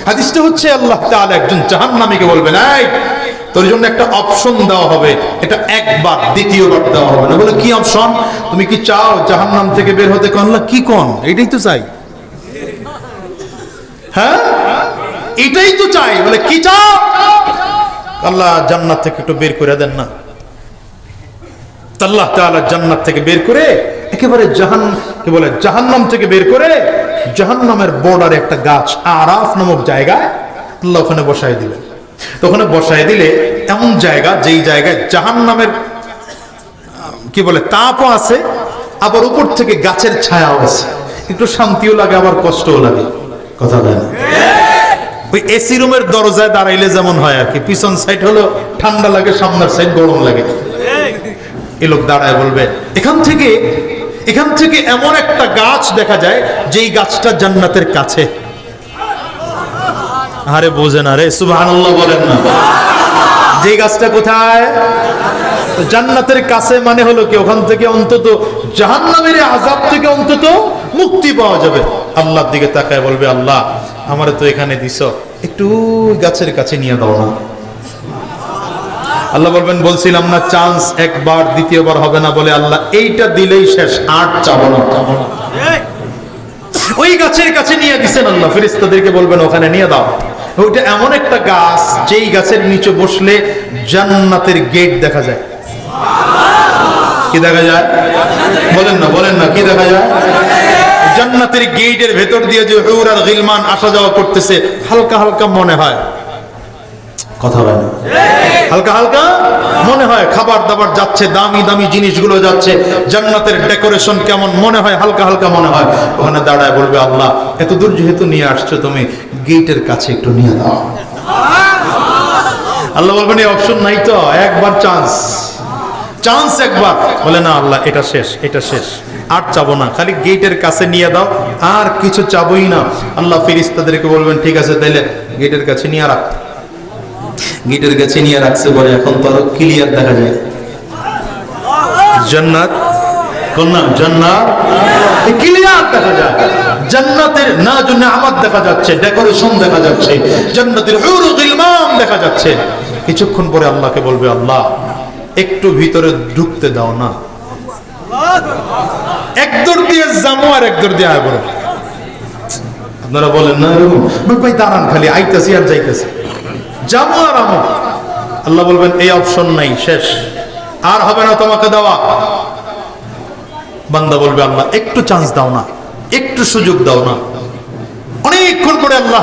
হাদিসটা হচ্ছে আল্লাহ তাআলা একজন জাহান্নামীকে বলবেন, এই তোর জন্য একটা অপশন দেওয়া হবে, এটা একবার, দ্বিতীয়বার দেওয়া হবে না। বলে কি অপশন? তুমি কি চাও জাহান্নাম থেকে বের হতে? আল্লাহ কি কোন? এটাই তো চাই। হ্যাঁ এটাই তো চাই। বলে কি চাও? আল্লাহ জান্নাত থেকে একটু বের করে দেন না। আল্লাহ তাআলা জান্নাত থেকে বের করে একেবারে জাহান্নাম থেকে বের করে জাহান্নামের বর্ডারে একটা গাছ আরাফ নামক জায়গায় আল্লাহ ওখানে বসায় দিলেন। তো ওখানে বসায় দিলে এমন জায়গা, যেই জায়গায় জাহান্নামের তাপও আছে, আবার উপর থেকে গাছের ছায়াও আছে, একটু শান্তিও লাগে আবার কষ্টও লাগে। কথা বলে না? ওই এসি রুমের দরজায় দাঁড়াইলে যেমন হয় আর কি, পিছন সাইড হলো ঠান্ডা লাগে, সামনের সাইড গরম লাগে। এই লোক দাঁড়ায় বলবে, এখান থেকে এমন একটা গাছ দেখা যায় যেই গাছটা জান্নাতের কাছে। আরে বোঝেন, আরে সুবহানাল্লাহ বলেন না। যেই গাছটা কোথায়? জান্নাতের কাছে। মানে হলো কি, ওখান থেকে অন্তত জাহান্নামের আযাব থেকে অন্তত মুক্তি পাওয়া যাবে। আল্লাহর দিকে তাকায় বলবে, আল্লাহ আমারে তো এখানে দিছো, একটু গাছের কাছে নিয়ে দাও না। আল্লাহ বলবেন, বলছিলাম না চান্স একবার, দ্বিতীয়বার হবে না। বলে আল্লাহ এইটা দিলেই শেষ, আর চাবো না। ওই গাছের কাছে নিয়ে দিছেন আল্লাহ। ফেরেশতাদেরকে বলবেন ওখানে নিয়ে দাও। ওইটা এমন একটা গাছ, যেই গাছের নিচে বসলে জান্নাতের গেট দেখা যায়। কি দেখা যায়? বলেন না কি দেখা যায়? জান্নাতের গেটের ভেতর দিয়ে যে হুর আর গিলমান আসা যাওয়া করতেছে, হালকা হালকা মনে হয়। কথা বলে না? হালকা হালকা মনে হয় খাবার দাবার যাচ্ছে, দামি দামি জিনিসগুলো যাচ্ছে, জান্নাতের ডেকোরেশন কেমন মনে হয়, হালকা হালকা মনে হয়। ওখানে দাঁড়ায় বলবে, আল্লাহ এত দূর যেহেতু নিয়ে আসছো, তুমি গেটের কাছে একটু নিয়ে দাও। আল্লাহ বলবেন, এই অপশন নাই তো, একবার চান্স একবার। বলে না আল্লাহ এটা শেষ, আর চাবো না, খালি গেটের কাছে নিয়ে দাও, আর কিছু চাবোই না। আল্লাহ ফেরেশতাদেরকে বলবেন, ঠিক আছে তাইলে গেটের কাছে নিয়ে রাখ। গেটের কাছে নিয়ে রাখছে। বলে এখন তো আরো ক্লিয়ার দেখা যায় জান্নাত। জান্নাত ক্লিয়ার দেখা যায়, জান্নাতের নাজু নিয়ামত দেখা যাচ্ছে, ডেকোরেশন দেখা যাচ্ছে, জান্নাতের হুর গিলমান দেখা যাচ্ছে। কিছুক্ষণ পরে আল্লাহকে বলবে, আল্লাহ একটু ভিতরে ঢুকতে দাও না। একদর দিয়ে জামু আর একদর দিয়ে আয়। বলো আপনারা বলেন না এরকম? ভাই দাঁড়ান, খালি আইতাছি আর যাইতেছি, যাবো আর আমো। আল্লাহ বলবেন, এই অপশন নাই, শেষ, আর হবে না তোমাকে দেওয়া। বান্দা বলবে, আল্লাহ একটু চান্স দাও না, একটু সুযোগ দাও না। অনেকক্ষণ পরে আল্লাহ